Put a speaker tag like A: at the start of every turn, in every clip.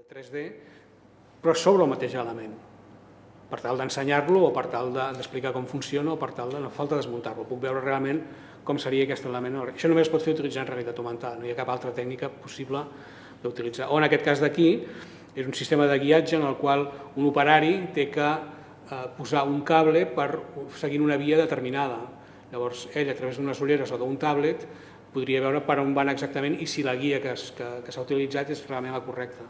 A: 3D, però sobre el mateix element, per tal d'ensenyar-lo o per tal d'explicar com funciona o per tal de no falta desmuntar-lo. Puc veure realment com seria aquest element. Això només es pot fer utilitzant realitat augmentada, no hi ha cap altra tècnica possible d'utilitzar. O en aquest cas d'aquí, és un sistema de guiatge en el qual un operari té que posar un cable per seguir una via determinada. Llavors, ell, a través d'unes ulleres o d'un tablet, podria veure per on van exactament i si la guia que s'ha utilitzat és realment la correcta.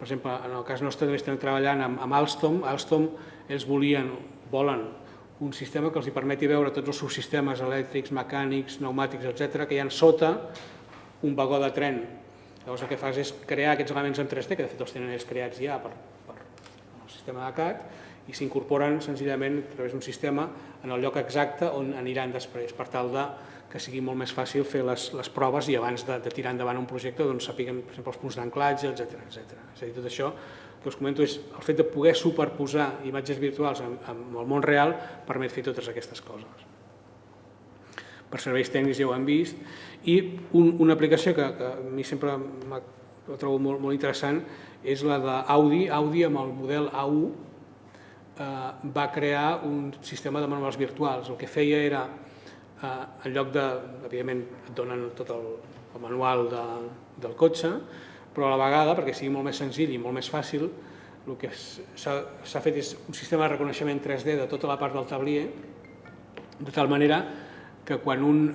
A: Per exemple, en el cas nostre també estem treballant amb Alstom. Alstom, ells volen un sistema que els permeti veure tots els subsistemes elèctrics, mecànics, pneumàtics, etc., que hi ha sota un vagó de tren. Llavors el que fas és crear aquests elements en 3D, que de fet els tenen ells creats ja per el sistema de CAD, i s'incorporen senzillament a través d'un sistema en el lloc exacte on aniran després, per tal que sigui molt més fàcil fer les proves i abans de tirar endavant un projecte sapiguem, per exemple, els punts d'anclatge, etc. És a dir, tot això que us comento és el fet de poder superposar imatges virtuals amb el món real permet fer totes aquestes coses. Per serveis tècnics ja ho hem vist, i una aplicació que a mi sempre ho trobo molt interessant és la d'Audi. Audi, amb el model A1, va crear un sistema de manuals virtuals. El que feia era, en lloc de, evidentment, et donen tot el manual del cotxe, però a la vegada, perquè sigui molt més senzill i molt més fàcil, el que s'ha fet és un sistema de reconeixement 3D de tota la part del tablier, de tal manera que quan un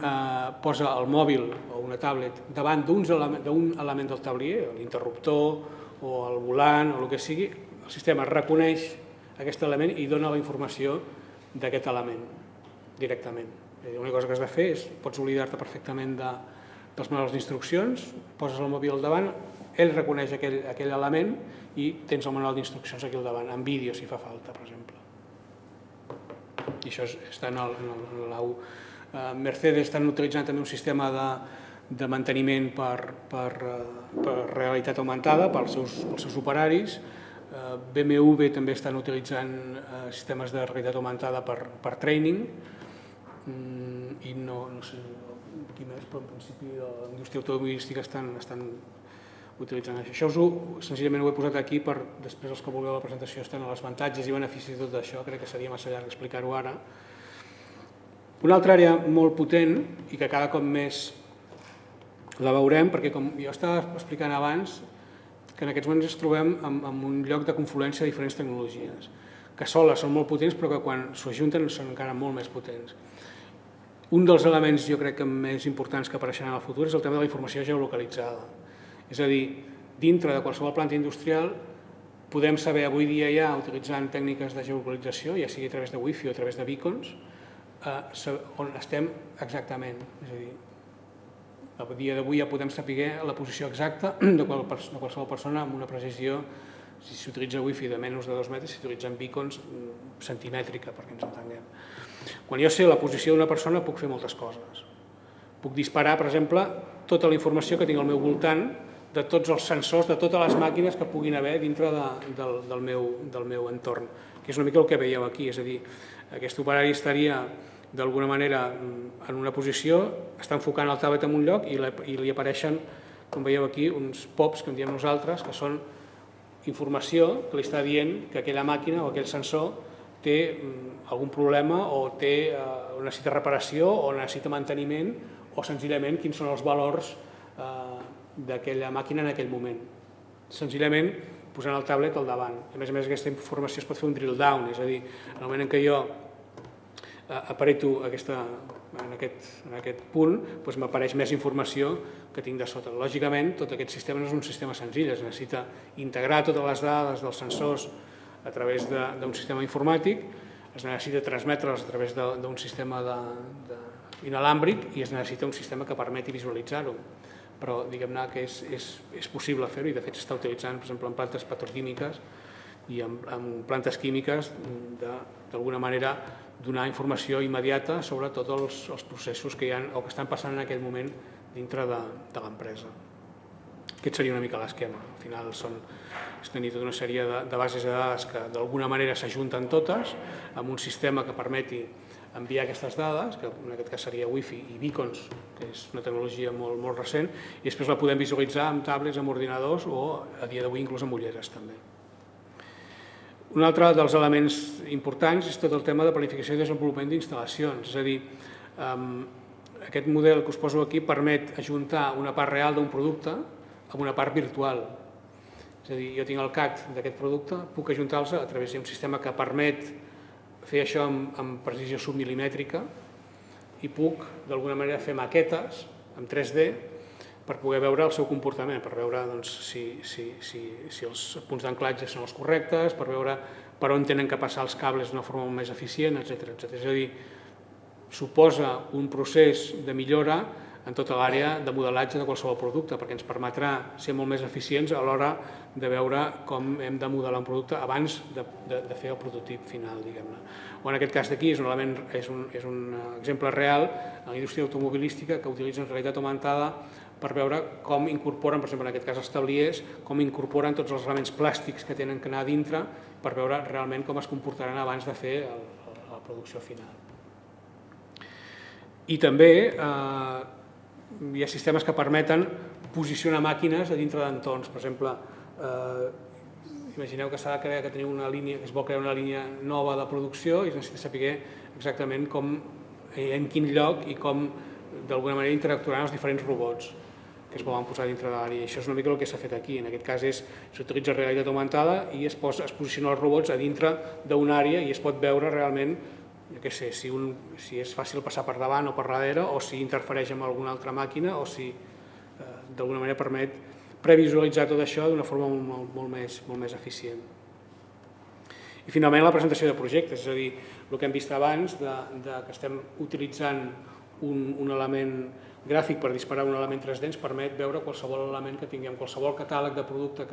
A: posa el mòbil o una tablet davant d'un element del tablier, l'interruptor o el volant o el que sigui, el sistema reconeix aquest element i dona la informació d'aquest element directament. L'única cosa que has de fer és, pots oblidar-te perfectament dels manuals d'instruccions, poses el mòbil al davant, ell reconeix aquell element i tens el manual d'instruccions aquí al davant, en vídeo si fa falta, per exemple. I això està en l'A1. Mercedes estan utilitzant també un sistema de manteniment per realitat augmentada pels seus operaris. BMW també estan utilitzant sistemes de realitat augmentada per training i no sé quin és, però en principi la indústria automobilística estan utilitzant això. Això senzillament ho he posat aquí per després els que vulgueu la presentació estan els avantatges i beneficis de tot això, crec que seria massa llarg explicar-ho ara. Una altra àrea molt potent i que cada cop més la veurem, perquè com jo estava explicant abans, que en aquests moments ens trobem en un lloc de confluència de diferents tecnologies, que soles són molt potents però que quan s'ajunten són encara molt més potents. Un dels elements, jo crec que més importants que apareixeran al futur és el tema de la informació geolocalitzada. És a dir, dintre de qualsevol planta industrial podem saber avui dia ja, utilitzant tècniques de geolocalització, ja sigui a través de wifi o a través de beacons, on estem exactament. És a dir, a dia d'avui ja podem saber la posició exacta de qualsevol persona amb una precisió, si s'utilitza wifi de menys de 2 metres, si s'utilitzen beacons centimètrica, perquè ens entenguem. Quan jo sé la posició d'una persona puc fer moltes coses. Puc disparar, per exemple, tota la informació que tinc al meu voltant de tots els sensors, de totes les màquines que puguin haver dintre del meu entorn, que és una mica el que veieu aquí, és a dir, aquest operari estaria d'alguna manera en una posició, està enfocant el tablet en un lloc i li apareixen, com veieu aquí, uns pops que en diem nosaltres, que són informació que li està dient que aquella màquina o aquell sensor té algun problema o necessita reparació o necessita manteniment o senzillament quins són els valors d'aquella màquina en aquell moment. Senzillament posant el tablet al davant. A més, aquesta informació es pot fer un drill down, és a dir, en el moment en què jo apreto en aquest punt, m'apareix més informació que tinc de sota. Lògicament, tot aquest sistema no és un sistema senzill, es necessita integrar totes les dades dels sensors a través d'un sistema informàtic, es necessita transmetre'ls a través d'un sistema inalàmbric i es necessita un sistema que permeti visualitzar-ho. Però diguem-ne que és possible fer-ho i de fet s'està utilitzant, per exemple, en plantes petroquímiques i en plantes químiques d'alguna manera donar informació immediata sobre tots els processos que hi ha o que estan passant en aquell moment dintre de l'empresa. Aquest seria una mica l'esquema. Al final és tenir tota una sèrie de bases de dades que d'alguna manera s'ajunten totes amb un sistema que permeti enviar aquestes dades, que en aquest cas seria wifi i beacons que és una tecnologia molt recent, i després la podem visualitzar amb tablets, amb ordinadors o a dia d'avui inclús amb ulleres també. Un altre dels elements importants és tot el tema de planificació i desenvolupament d'instal·lacions, és a dir, aquest model que us poso aquí permet ajuntar una part real d'un producte amb una part virtual. És a dir, jo tinc el CAD d'aquest producte, puc ajuntar-los a través d'un sistema que permet fer això amb precisió submilimètrica i puc, d'alguna manera, fer maquetes en 3D per poder veure el seu comportament, per veure si els punts d'anclatge són els correctes, per veure per on tenen que passar els cables d'una forma més eficient, etc. És a dir, suposa un procés de millora en tota l'àrea de modelatge de qualsevol producte, perquè ens permetrà ser molt més eficients a l'hora de veure com hem de modelar un producte abans de fer el prototip final, diguem-ne. O en aquest cas d'aquí és un exemple real en la indústria automobilística que utilitza realitat augmentada per veure com incorporen, per exemple, en aquest cas els tabliers, com incorporen tots els elements plàstics que tenen que anar a dintre per veure realment com es comportaran abans de fer la producció final. I també hi ha sistemes que permeten posicionar màquines a dintre d'entorns. Per exemple, imagineu que s'ha de crear, que teniu una línia, que es vol crear una línia nova de producció i es necessita saber exactament en quin lloc i com d'alguna manera interactuaran els diferents robots que es volen posar dintre de l'àrea. Això és una mica el que s'ha fet aquí. En aquest cas s'utilitza realitat augmentada i es posicionen els robots a dintre d'una àrea i es pot veure realment, jo què sé, si és fàcil passar per davant o per darrere o si interfereix amb alguna altra màquina o si d'alguna manera permet previsualitzar tot això d'una forma molt més eficient. I finalment la presentació de projectes, és a dir, el que hem vist abans que estem utilitzant un element gràfic per disparar un element 3D ens permet veure qualsevol element que tinguem, qualsevol catàleg de producte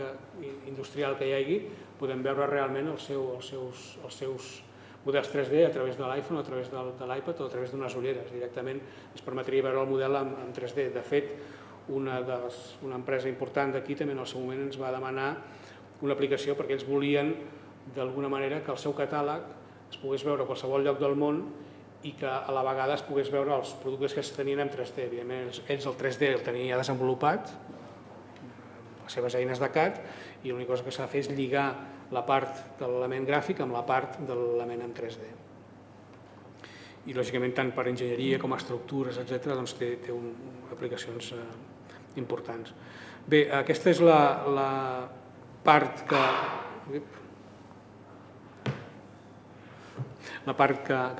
A: industrial que hi hagi, podem veure realment els seus models 3D a través de l'iPhone, a través de l'iPad o a través d'unes ulleres. Directament ens permetria veure el model en 3D. De fet, una empresa important d'aquí també en el seu moment ens va demanar una aplicació perquè ells volien d'alguna manera que el seu catàleg es pogués veure a qualsevol lloc del món i que a la vegada es pogués veure els productes que es tenien en 3D. Evidentment, ells el 3D el tenien ja desenvolupat, les seves eines de CAD, i l'única cosa que s'ha de fer és lligar la part de l'element gràfic amb la part de l'element en 3D. I, lògicament, tant per enginyeria com estructures, etc., té aplicacions importants. Bé, aquesta és la part que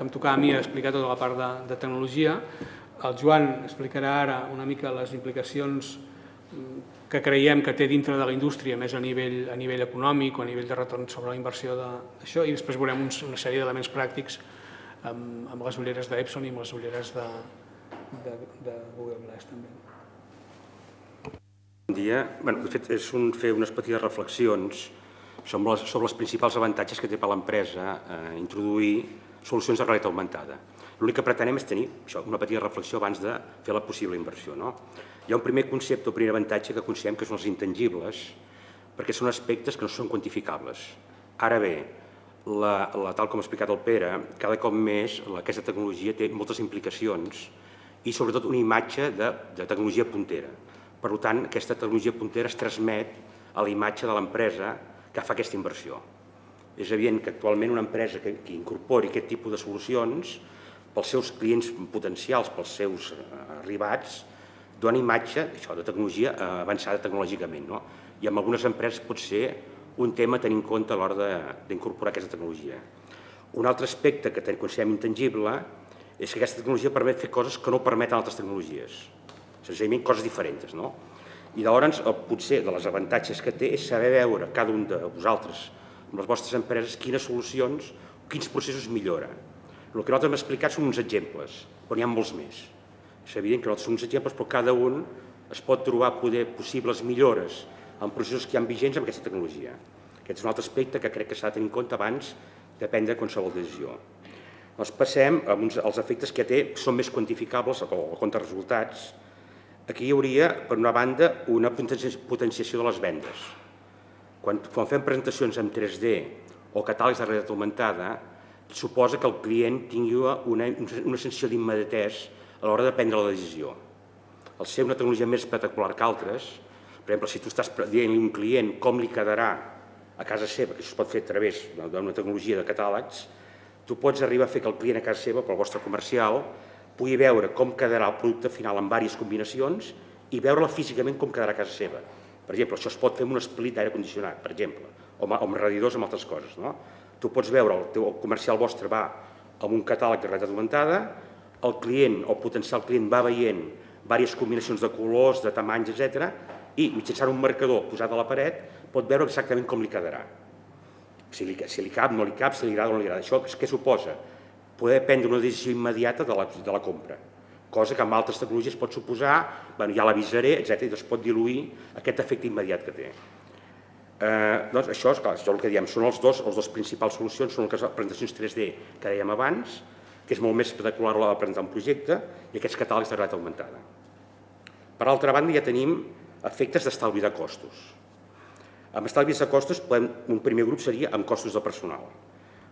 A: em tocava a mi explicar tota la part de tecnologia. El Joan explicarà ara una mica les implicacions que creiem que té dintre de la indústria, més a nivell econòmic o a nivell de retorn sobre la inversió d'això, i després veurem una sèrie d'elements pràctics amb les ulleres d'Epson i amb les ulleres de Google Glass també.
B: Bon dia. De fet, és fer unes petites reflexions sobre els principals avantatges que té per l'empresa introduir solucions de realitat augmentada. L'únic que pretenem és tenir una petita reflexió abans de fer la possible inversió. Hi ha un primer concepte o primer avantatge que considerem que són els intangibles, perquè són aspectes que no són quantificables. Ara bé, tal com ha explicat el Pere, cada cop més aquesta tecnologia té moltes implicacions i sobretot una imatge de tecnologia puntera. Per tant, aquesta tecnologia puntera es transmet a la imatge de l'empresa que fa aquesta inversió. És evident que actualment una empresa que incorpori aquest tipus de solucions pels seus clients potencials, pels seus arribats, dona imatge de tecnologia avançada tecnològicament. I en algunes empreses pot ser un tema a tenir en compte a l'hora d'incorporar aquesta tecnologia. Un altre aspecte que considerem intangible és que aquesta tecnologia permet fer coses que no permeten altres tecnologies, senzillament coses diferents. I llavors, potser de les avantatges que té és saber veure cada un de vosaltres, amb les vostres empreses, quines solucions, quins processos millora. El que nosaltres hem explicat són uns exemples, però n'hi ha molts més. És evident que nosaltres són uns exemples, però cada un es pot trobar possibles millores en processos que hi ha vigents amb aquesta tecnologia. Aquest és un altre aspecte que crec que s'ha de tenir en compte abans de prendre qualsevol decisió. Passem als efectes que té, són més quantificables o contrarresultats. Aquí hi hauria, per una banda, una potenciació de les vendes. Quan fem presentacions en 3D o catàlegs de realitat augmentada, suposa que el client tingui una sensació d'immediatesa a l'hora de prendre la decisió. al ser una tecnologia més espectacular que altres, per exemple, si tu estàs dient-li a un client com li quedarà a casa seva, que això es pot fer a través d'una tecnologia de catàlegs, tu pots arribar a fer que el client a casa seva, pel vostre comercial, pugui veure com quedarà el producte final en diverses combinacions i veure-la físicament com quedarà a casa seva. Per exemple, això es pot fer amb un split d'aire condicionat, per exemple, o amb radiadors, amb altres coses. Tu pots veure, el comercial vostre va amb un catàleg de realitat augmentada, el client o el potencial client va veient diverses combinacions de colors, de tamanys, etc. i mitjançant un marcador posat a la paret pot veure exactament com li quedarà. Si li cap, no li cap, si li agrada o no li agrada. Això què suposa? Poder prendre una decisió immediata de la compra, cosa que amb altres tecnologies pot suposar, ja l'avisaré, etc. i es pot diluir aquest efecte immediat que té. Doncs això és el que diem, són les dues principals solucions, són les presentacions 3D que dèiem abans, que és molt més espectacular a l'hora de presentar un projecte, i aquests catàlegs de realitat augmentada. Per altra banda, ja tenim efectes d'estalvi de costos. Amb estalvis de costos, un primer grup seria amb costos de personal.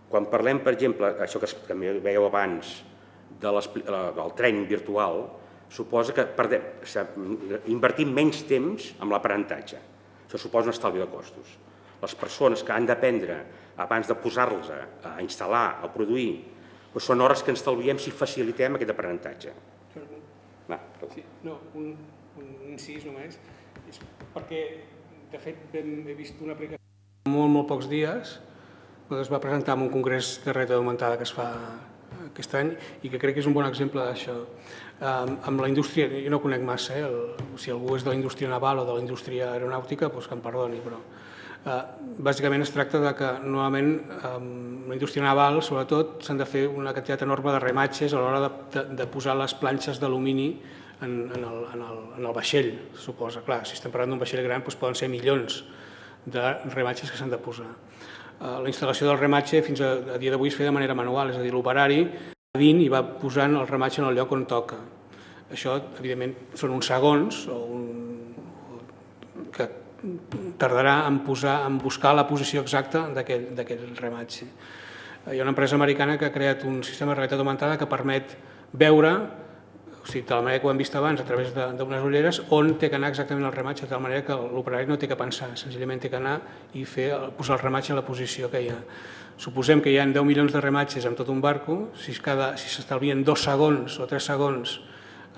B: Quan parlem, per exemple, això que també veieu abans, del training virtual, suposa que invertim menys temps en l'aprenentatge. Això suposa un estalvi de costos. Les persones que han d'aprendre abans de posar-los a instal·lar, a produir, són hores que ens estalviem si facilitem aquest aprenentatge.
A: Un incís només, és perquè, de fet, he vist una aplicació molt pocs dies, que es va presentar en un congrés de realitat augmentada que es fa aquest any i que crec que és un bon exemple d'això. Amb la indústria, jo no conec massa, si algú és de la indústria naval o de la indústria aeronàutica, doncs que em perdoni, però bàsicament es tracta que normalment amb la indústria naval, sobretot, s'han de fer una quantitat enorme de rematges a l'hora de posar les planxes d'alumini en el vaixell, suposa. Clar, si estem parlant d'un vaixell gran, poden ser milions de rematges que s'han de posar. La instal·lació del rematge fins a dia d'avui es feia de manera manual, és a dir, l'operari va dins i va posant el rematge en el lloc on toca. Això, evidentment, són uns segons que tardarà en buscar la posició exacta d'aquell rematge. Hi ha una empresa americana que ha creat un sistema de realitat augmentada que permet veure, o sigui, de la manera que ho hem vist abans, a través d'unes ulleres, on té que anar exactament el rematge, de tal manera que l'operari no té que pensar, senzillament té que anar i posar el rematge a la posició que hi ha. Suposem que hi ha 10 milions de rematges en tot un barco, si s'estalvien 2 segons o 3 segons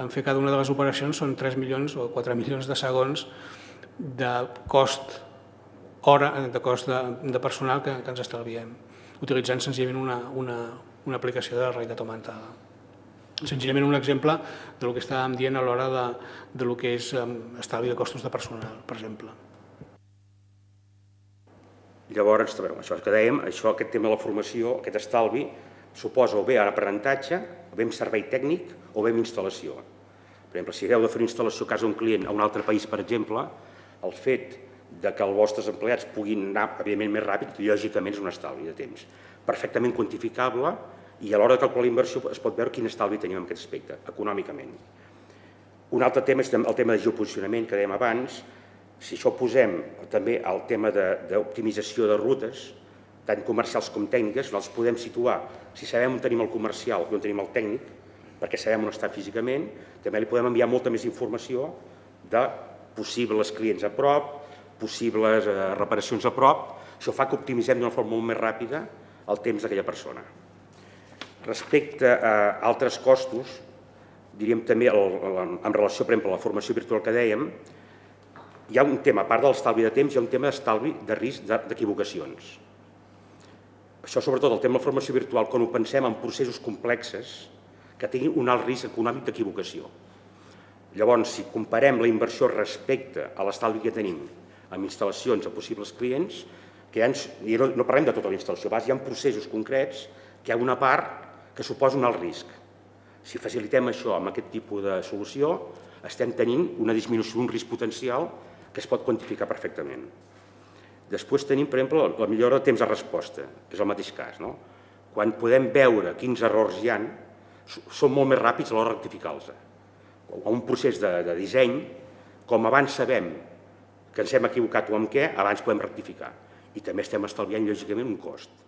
A: en fer cada una de les operacions, són 3 milions o 4 milions de segons de cost hora, de cost de personal que ens estalviem, utilitzant senzillament una aplicació de realitat augmentada. Senzillament un exemple del que estàvem dient a l'hora del que és estalvi de costos de personal, per exemple.
B: Llavors, això que dèiem, aquest tema de la formació, aquest estalvi, suposa o bé aprenentatge, o bé amb servei tècnic, o bé amb instal·lació. Per exemple, si heu de fer una instal·lació a casa d'un client a un altre país, per exemple, el fet que els vostres empleats puguin anar, evidentment, més ràpid, lògicament és un estalvi de temps. Perfectament quantificable, i a l'hora de calcular la inversió es pot veure quin estalvi tenim en aquest aspecte, econòmicament. Un altre tema és el tema de geoposicionament, que dèiem abans. Si això posem també el tema d'optimització de rutes, tant comercials com tècniques, nosaltres podem situar, si sabem on tenim el comercial i on tenim el tècnic, perquè sabem on està físicament, també li podem enviar molta més informació de possibles clients a prop, possibles reparacions a prop. Això fa que optimitzem d'una forma molt més ràpida el temps d'aquella persona. Respecte a altres costos, diríem també en relació, per exemple, a la formació virtual que dèiem, hi ha un tema, a part de l'estalvi de temps, hi ha un tema d'estalvi de risc d'equivocacions. Això, sobretot, el tema de la formació virtual, quan ho pensem en processos complexes que tinguin un alt risc econòmic d'equivocació. Llavors, si comparem la inversió respecte a l'estalvi que tenim amb instal·lacions a possibles clients, i no parlem de tota la instal·lació, hi ha processos concrets que hi ha una part que suposa un alt risc. Si facilitem això amb aquest tipus de solució, estem tenint una disminució d'un risc potencial que es pot quantificar perfectament. Després tenim, per exemple, la millora de temps de resposta, que és el mateix cas. Quan podem veure quins errors hi ha, són molt més ràpids a l'hora de rectificar-los. En un procés de disseny, com abans sabem que ens hem equivocat o amb què, abans podem rectificar. I també estem estalviant, lògicament, un cost.